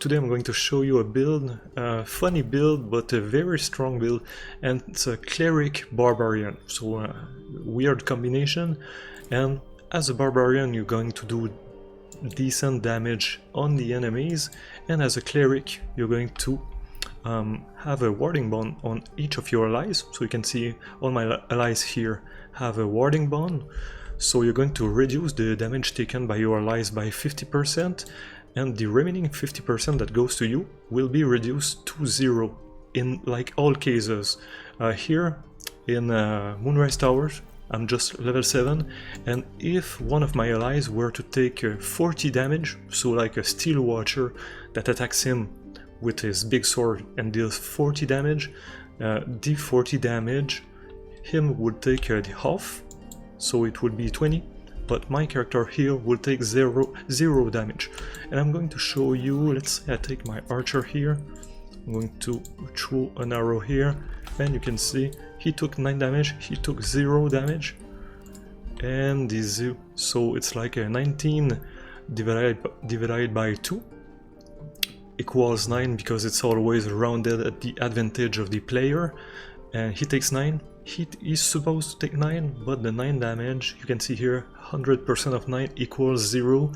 today I'm going to show you a build, a funny build but a very strong build, and it's a Cleric Barbarian, so a weird combination. And as a Barbarian you're going to do decent damage on the enemies, and as a Cleric you're going to have a warding bond on each of your allies. So you can see all my allies here have a warding bond, so you're going to reduce the damage taken by your allies by 50%, and the remaining 50% that goes to you will be reduced to 0 in like all cases. Here in Moonrise Towers I'm just level 7, and if one of my allies were to take 40 damage, so like a Steel Watcher that attacks him with his big sword and deals 40 damage, the 40 damage him would take the half, so it would be 20, but my character here will take 0 damage. And I'm going to show you, let's say I take my archer here, I'm going to throw an arrow here, and you can see he took 9 damage, he took 0 damage, and this, so it's like a 19 divided by 2 equals 9, because it's always rounded at the advantage of the player, and he takes 9. He is supposed to take 9, but the 9 damage, you can see here, 100% of 9 equals 0.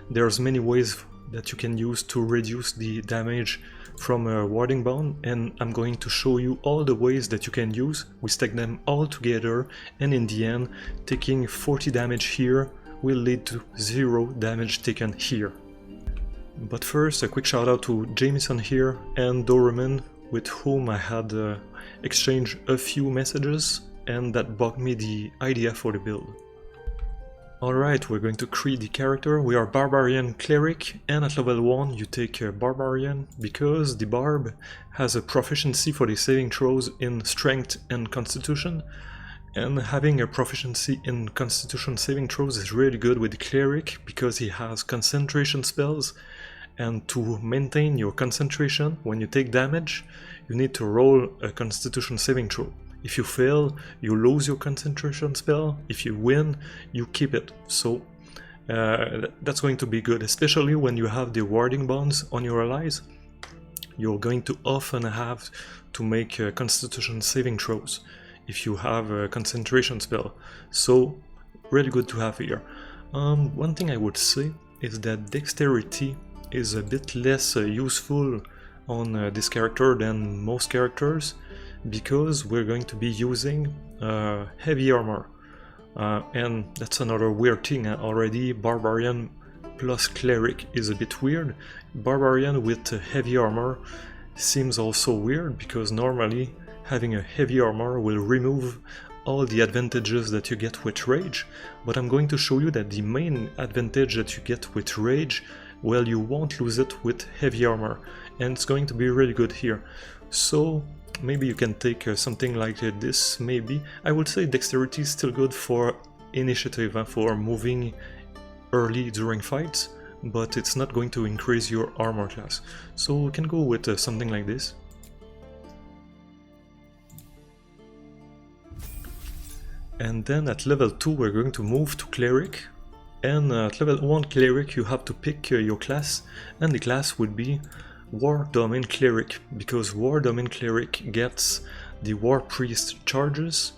There's many ways that you can use to reduce the damage from a warding bond, and I'm going to show you all the ways that you can use. We stack them all together, and in the end, taking 40 damage here will lead to 0 damage taken here. But first, a quick shout out to Jamison here and Doraemon, with whom I had exchanged a few messages, and that brought me the idea for the build. Alright, we're going to create the character. We are Barbarian Cleric, and at level 1 you take a Barbarian because the Barb has a proficiency for the saving throws in Strength and Constitution, and having a proficiency in Constitution saving throws is really good with the Cleric because he has concentration spells, and to maintain your concentration when you take damage you need to roll a Constitution saving throw. If you fail, you lose your concentration spell. If you win, you keep it. So that's going to be good, especially when you have the warding bonds on your allies. You're going to often have to make Constitution saving throws if you have a concentration spell. So really good to have here. One thing I would say is that Dexterity is a bit less useful on this character than most characters, because we're going to be using heavy armor, and that's another weird thing. Already Barbarian plus Cleric is a bit weird. Barbarian with heavy armor seems also weird, because normally having a heavy armor will remove all the advantages that you get with Rage, but I'm going to show you that the main advantage that you get with Rage, well, you won't lose it with heavy armor, and it's going to be really good here. So maybe you can take something like this. Maybe I would say Dexterity is still good for initiative, for moving early during fights, but it's not going to increase your armor class. So we can go with something like this. And then at level 2 we're going to move to Cleric, and at level 1 Cleric you have to pick your class, and the class would be War Domain Cleric, because War Domain Cleric gets the War Priest charges,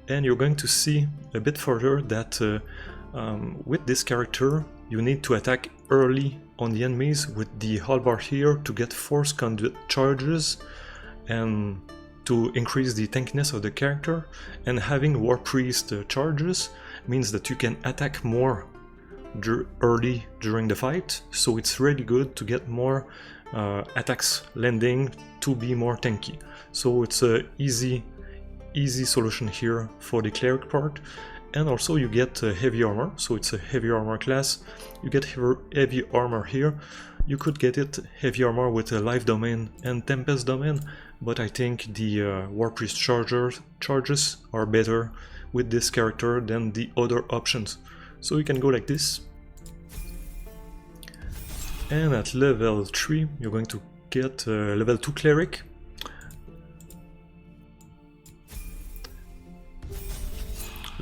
and you're going to see a bit further that with this character you need to attack early on the enemies with the halberd here to get Force Conduit charges and to increase the tankiness of the character, and having War Priest charges means that you can attack more early during the fight, so it's really good to get more attacks landing to be more tanky. So it's a easy solution here for the Cleric part. And also you get heavy armor, so it's a heavy armor class. You get heavy armor here. You could get it heavy armor with a Life Domain and Tempest Domain, but I think the War Priest charges are better with this character than the other options. So you can go like this. And at level 3 you're going to get level 2 Cleric.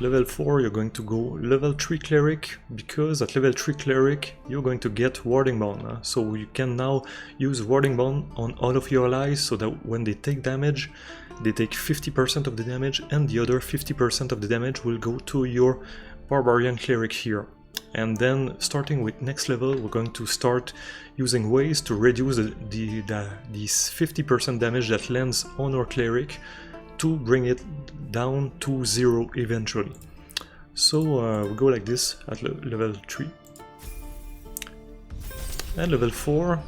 Level 4 you're going to go level 3 Cleric, because at level 3 Cleric you're going to get Warding Bond. So you can now use Warding Bond on all of your allies, so that when they take damage, they take 50% of the damage, and the other 50% of the damage will go to your Barbarian Cleric here. And then starting with next level we're going to start using ways to reduce these 50% damage that lands on our Cleric, to bring it down to 0 eventually. So we go like this at level 3. And level 4,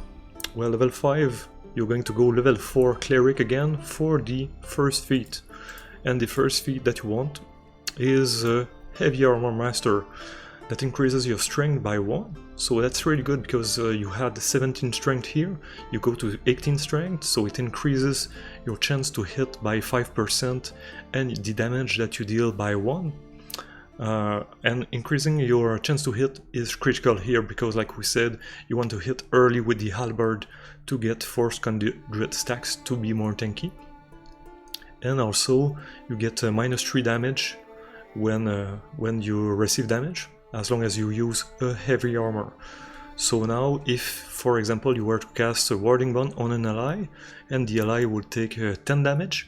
well, level 5, you're going to go level 4 Cleric again for the first feat. And the first feat that you want is Heavy Armor Master. That increases your strength by 1, so that's really good, because you had 17 strength here, you go to 18 strength, so it increases your chance to hit by 5% and the damage that you deal by 1. And increasing your chance to hit is critical here, because like we said, you want to hit early with the halberd to get Force Conduit stacks to be more tanky. And also you get -3 damage when you receive damage, as long as you use a heavy armor. So now if, for example, you were to cast a Warding Bond on an ally, and the ally would take 10 damage,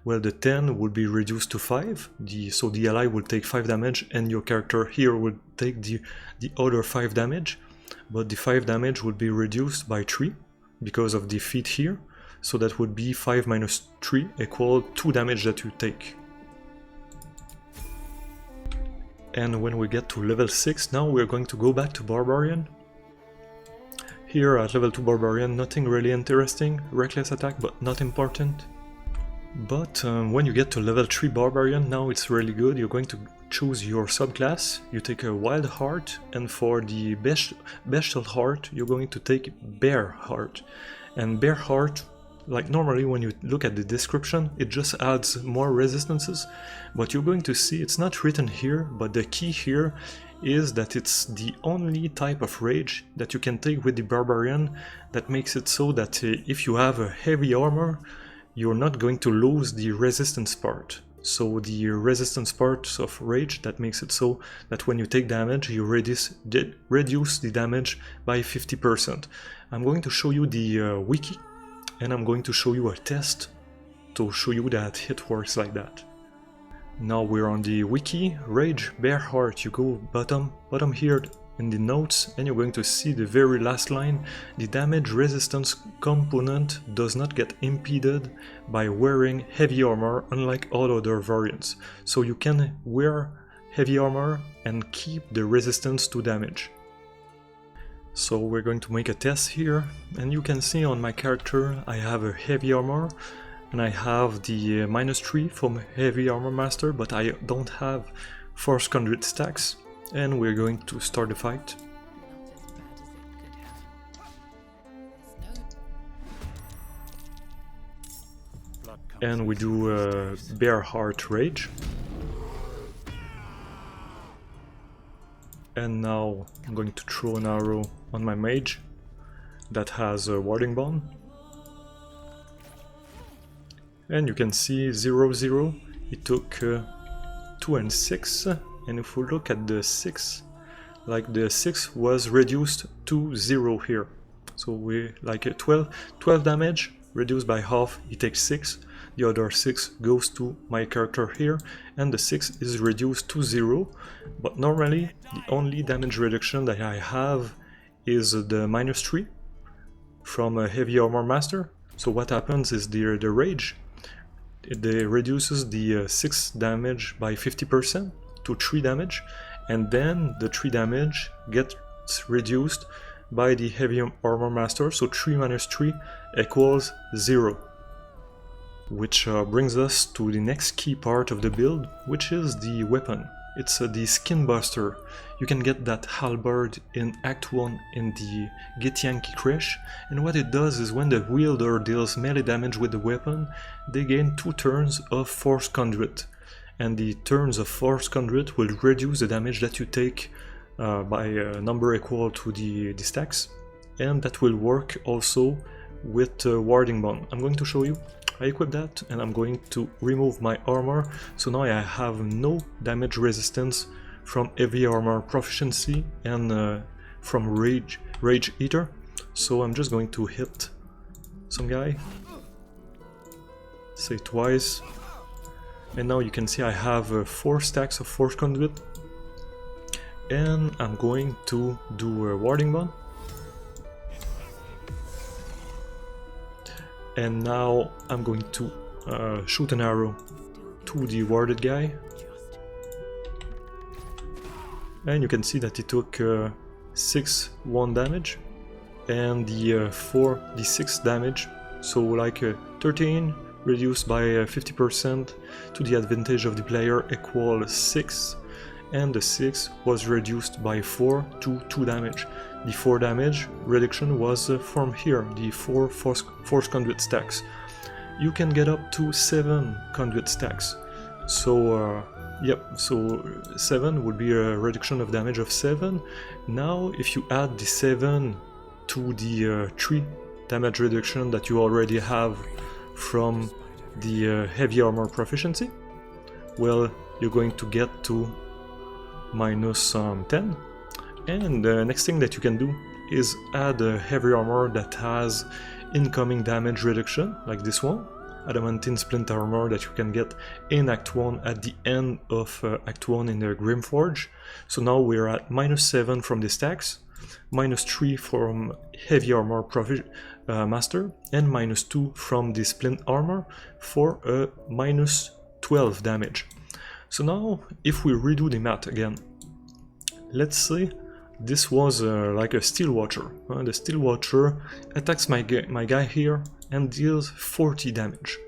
well, the 10 would be reduced to 5, so the ally will take 5 damage, and your character here would take the other 5 damage, but the 5 damage would be reduced by 3, because of the feat here, so that would be 5 minus 3 equal 2 damage that you take. And when we get to level 6, now we're going to go back to Barbarian. Here at level 2 Barbarian, nothing really interesting, reckless attack, but not important. But when you get to level 3 Barbarian, now it's really good. You're going to choose your subclass, you take a Wild Heart, and for the Bestial Heart, you're going to take Bear Heart. And Bear Heart, like normally when you look at the description, it just adds more resistances, but you're going to see it's not written here, but the key here is that it's the only type of rage that you can take with the Barbarian that makes it so that if you have a heavy armor, you're not going to lose the resistance part. So the resistance part of rage, that makes it so that when you take damage, you reduce the damage by 50%. I'm going to show you the wiki, and I'm going to show you a test to show you that it works like that. Now we're on the wiki, Rage Bear Heart. You go bottom here in the notes, and you're going to see the very last line. The damage resistance component does not get impeded by wearing heavy armor, unlike all other variants. So you can wear heavy armor and keep the resistance to damage. So we're going to make a test here, and you can see on my character I have a heavy armor, and I have the -3 from Heavy Armor Master, but I don't have Force Conduit stacks, and we're going to start the fight. And we do Bear Heart Rage. And now I'm going to throw an arrow on my mage that has a Warding Bond. And you can see 0, 0, it took 2 and 6, and if we look at the 6, like the 6 was reduced to 0 here. So we like 12 damage, reduced by half, he takes 6, the other 6 goes to my character here, and the 6 is reduced to 0, but normally the only damage reduction that I have is the -3 from a Heavy Armor Master. So what happens is the Rage, it reduces the 6 damage by 50% to 3 damage, and then the 3 damage gets reduced by the Heavy Armor Master, so 3 minus 3 equals 0. Which brings us to the next key part of the build, which is the weapon. It's the Skinburster. You can get that halberd in Act 1 in the Githyanki Crash, and what it does is when the wielder deals melee damage with the weapon, they gain 2 turns of Force Conduit, and the turns of Force Conduit will reduce the damage that you take by a number equal to the stacks, and that will work also with Warding Bond. I'm going to show you. I equip that and I'm going to remove my armor, so now I have no damage resistance from heavy armor proficiency and from rage eater. So I'm just going to hit some guy, say twice, and now you can see I have 4 stacks of force conduit, and I'm going to do a warding bond. And now I'm going to shoot an arrow to the warded guy. And you can see that he took 6-1 damage and the 4d6 damage. So like 13 reduced by 50% to the advantage of the player equals 6. And the 6 was reduced by 4 to 2 damage. The 4 damage reduction was from here, the 4 force conduit stacks. You can get up to 7 conduit stacks. So so 7 would be a reduction of damage of 7. Now if you add the 7 to the 3 damage reduction that you already have from the heavy armor proficiency, well, you're going to get to minus 10. And the next thing that you can do is add a heavy armor that has incoming damage reduction, like this one, adamantine splint armor that you can get in Act 1 at the end of Act 1 in the Grimforge. So now we're at minus 7 from the stacks, minus 3 from heavy armor master, and minus 2 from the splint armor for a minus 12 damage. So now if we redo the math again, let's say this was like a Steel Watcher. The Steel Watcher attacks my guy here and deals 40 damage.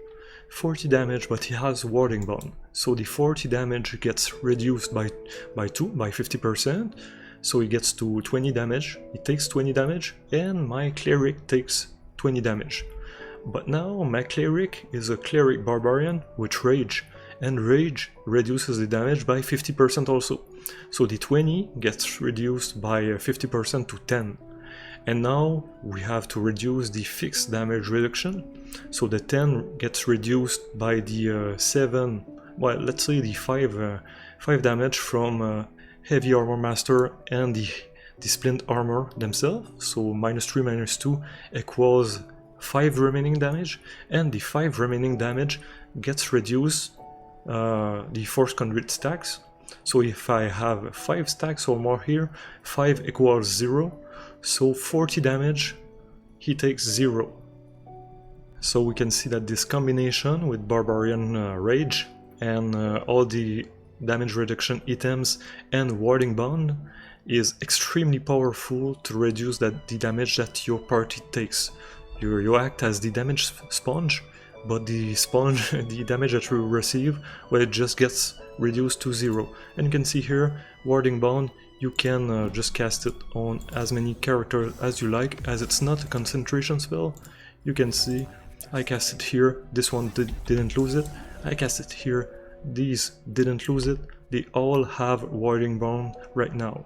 40 damage, but he has Warding Bond. So the 40 damage gets reduced by 50%. So he gets to 20 damage. He takes 20 damage, and my Cleric takes 20 damage. But now my Cleric is a Cleric Barbarian with Rage, and Rage reduces the damage by 50% also. So the 20 gets reduced by 50% to 10. And now we have to reduce the fixed damage reduction. So the 10 gets reduced by the 7, well, let's say the 5 damage from Heavy Armor Master and the Splint Armor themselves. So minus 3 minus 2 equals 5 remaining damage, and the 5 remaining damage gets reduced the Force Conduit stacks. So if I have 5 stacks or more here, 5 equals 0, so 40 damage, he takes 0. So we can see that this combination with Barbarian Rage and all the damage reduction items and Warding Bond is extremely powerful to reduce the damage that your party takes. You act as the damage sponge, but the sponge, the damage that you receive, well, it just gets reduced to 0. And you can see here, Warding Bond, you can just cast it on as many characters as you like, as it's not a concentration spell. You can see, I cast it here, this one didn't lose it, I cast it here, these didn't lose it, they all have Warding Bond right now.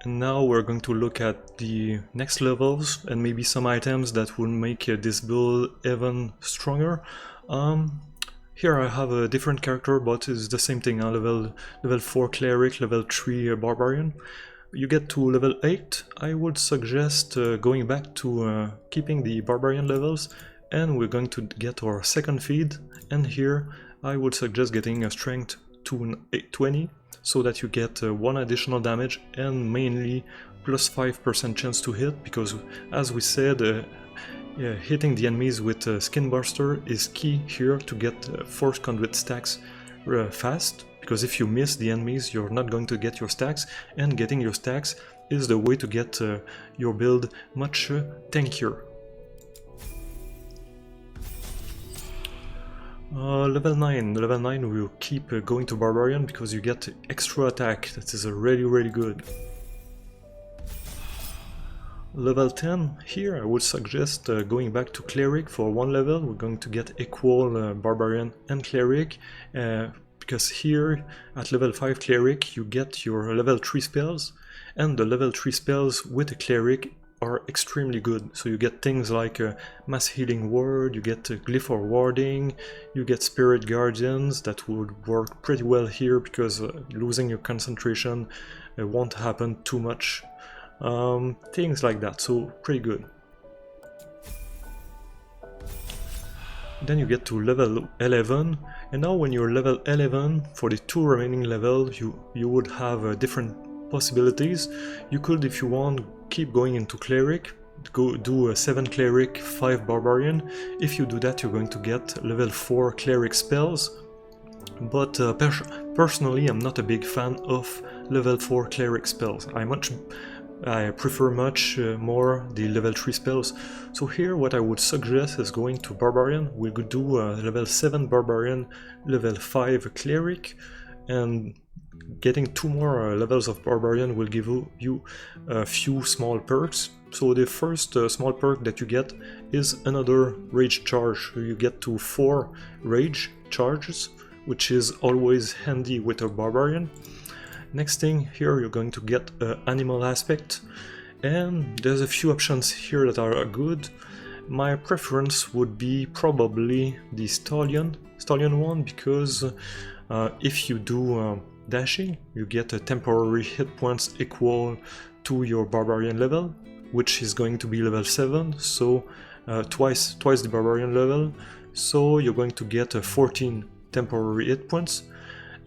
And now we're going to look at the next levels and maybe some items that will make this build even stronger. Here I have a different character, but it's the same thing, level 4 Cleric, level 3 Barbarian. You get to level 8, I would suggest going back to keeping the Barbarian levels, and we're going to get our second feed, and here I would suggest getting a strength to 20, so that you get 1 additional damage and mainly plus 5% chance to hit, because as we said, hitting the enemies with Skinburster is key here to get Force Conduit stacks fast, because if you miss the enemies you're not going to get your stacks, and getting your stacks is the way to get your build much tankier. Level 9 we will keep going to Barbarian because you get extra attack, that is really good. Level 10, here I would suggest going back to Cleric for 1 level. We're going to get equal Barbarian and Cleric, because here at level 5 Cleric you get your level 3 spells, and the level 3 spells with a Cleric are extremely good. So you get things like Mass Healing Word, you get Glyph or Warding, you get Spirit Guardians that would work pretty well here because losing your concentration won't happen too much. Things like that, so pretty good. Then you get to level 11, and now when you're level 11, for the 2 remaining levels, you would have different possibilities. You could, if you want, keep going into Cleric, go do a 7 Cleric, 5 Barbarian. If you do that, you're going to get level 4 Cleric spells, but personally I'm not a big fan of level 4 Cleric spells. I prefer much more the level 3 spells. So here what I would suggest is going to Barbarian. We could do level 7 Barbarian, level 5 Cleric, and getting 2 more levels of Barbarian will give you a few small perks. So the first small perk that you get is another Rage Charge. You get to 4 Rage Charges, which is always handy with a Barbarian. Next thing, here you're going to get Animal Aspect, and there's a few options here that are good. My preference would be probably the Stallion one, because if you do dashing, you get a temporary hit points equal to your Barbarian level, which is going to be level 7, so twice the Barbarian level, so you're going to get 14 temporary hit points.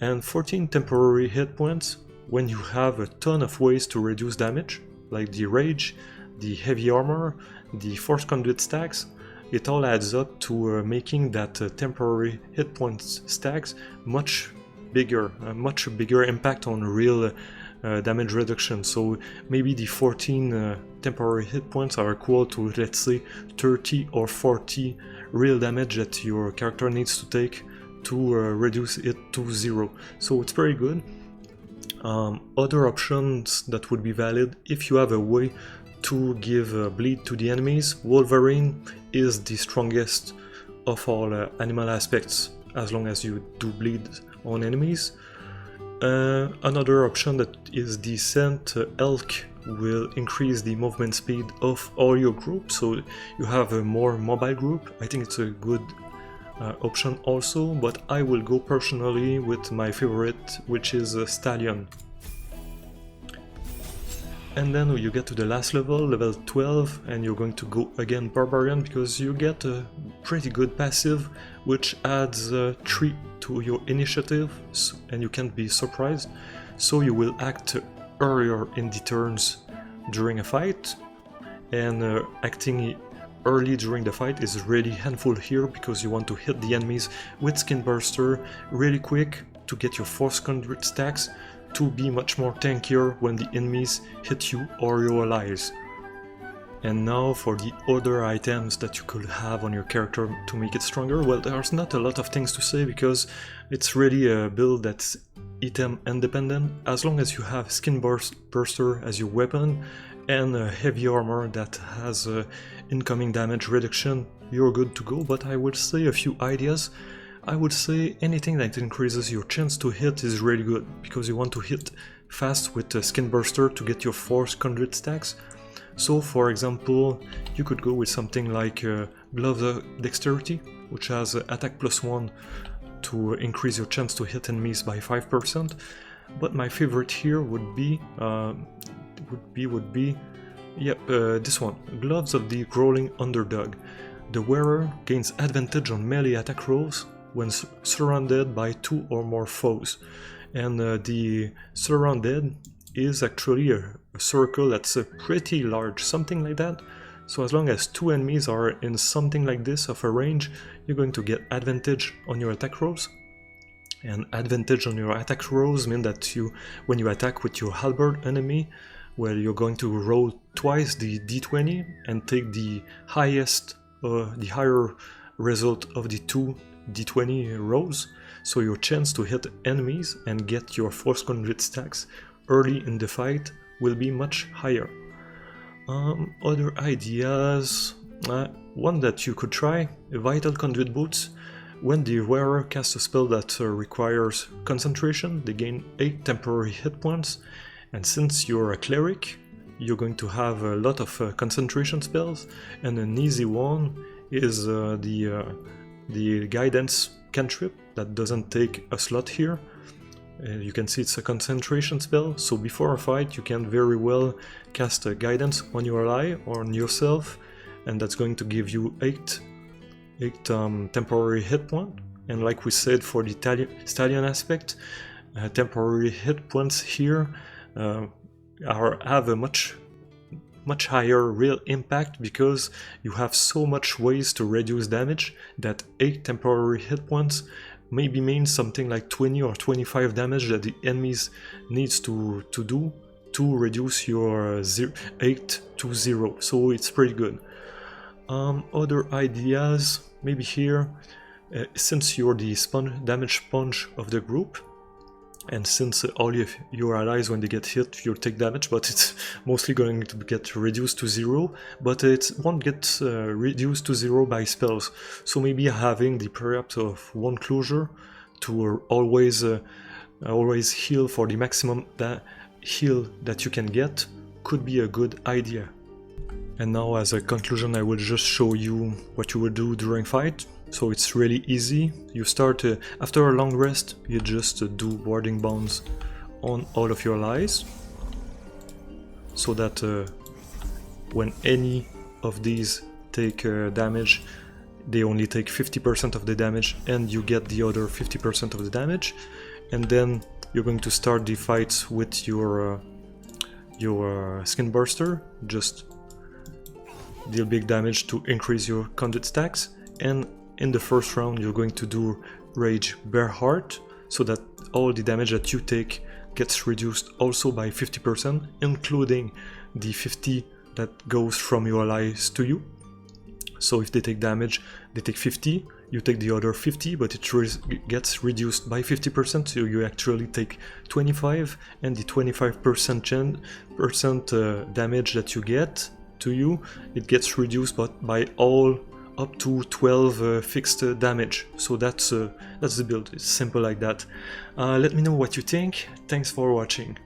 And 14 temporary hit points, when you have a ton of ways to reduce damage, like the Rage, the Heavy Armor, the Force Conduit stacks, it all adds up to making that temporary hit points stacks much bigger impact on real damage reduction. So maybe the 14 temporary hit points are equal to, let's say, 30 or 40 real damage that your character needs to take to reduce it to 0. So it's very good. Other options that would be valid, if you have a way to give bleed to the enemies, Wolverine is the strongest of all animal aspects, as long as you do bleed on enemies. Another option that is decent, Elk will increase the movement speed of all your group, so you have a more mobile group. I think it's a good option also, but I will go personally with my favorite, which is Stallion. And then you get to the last level, level 12, and you're going to go again Barbarian, because you get a pretty good passive which adds 3 to your initiative, and you can't be surprised. So you will act earlier in the turns during a fight, and acting early during the fight is really handful here, because you want to hit the enemies with Skinburster really quick to get your Force Conduit stacks to be much more tankier when the enemies hit you or your allies. And now for the other items that you could have on your character to make it stronger, well, there's not a lot of things to say because it's really a build that's item independent. As long as you have Skinburster as your weapon and a heavy armor that has incoming damage reduction, you're good to go. But I would say a few ideas. I would say anything that increases your chance to hit is really good, because you want to hit fast with Skinburster to get your Force Conduit stacks. So for example, you could go with something like Gloves of Dexterity, which has attack +1 to increase your chance to hit enemies by 5%. But my favorite here would be this one, Gloves of the Growling Underdog. The wearer gains advantage on melee attack rolls when surrounded by 2 or more foes, and the surrounded is actually a circle that's pretty large, something like that. So as long as 2 enemies are in something like this of a range, you're going to get advantage on your attack rolls. And advantage on your attack rolls mean that when you attack with your halberd enemy, well, you're going to roll twice the d20 and take the higher result of the 2 d20 rolls, so your chance to hit enemies and get your Force Conduit stacks early in the fight will be much higher. Other ideas, one that you could try, Vital Conduit Boots. When the wearer casts a spell that requires concentration, they gain 8 temporary hit points, and since you're a cleric, you're going to have a lot of concentration spells, and an easy one is the guidance cantrip that doesn't take a slot here. You can see it's a concentration spell, so before a fight you can very well cast a guidance on your ally or on yourself, and that's going to give you 8 temporary hit points. And like we said for the stallion aspect, temporary hit points here have a much higher real impact, because you have so much ways to reduce damage that 8 temporary hit points maybe means something like 20 or 25 damage that the enemies needs to do to reduce your 8 to 0, so it's pretty good. Other ideas, maybe here, since you're the damage sponge of the group, and since all of your allies, when they get hit, you take damage, but it's mostly going to get reduced to 0, but it won't get reduced to 0 by spells. So maybe having the perhaps of one closure to always heal for the maximum heal that you can get could be a good idea. And now, as a conclusion, I will just show you what you will do during fight. So it's really easy. You start after a long rest, you just do warding bounds on all of your allies, so that when any of these take damage, they only take 50% of the damage and you get the other 50% of the damage. And then you're going to start the fights with your Skinburster, just deal big damage to increase your Conduit stacks. And in the first round you're going to do Rage Bare Heart, so that all the damage that you take gets reduced also by 50%, including the 50 that goes from your allies to you. So if they take damage, they take 50, you take the other 50, but it gets reduced by 50%, so you actually take 25, and the 25% damage that you get to you, it gets reduced by all up to 12 fixed damage. So that's the build. It's simple like that. Let me know what you think. Thanks for watching.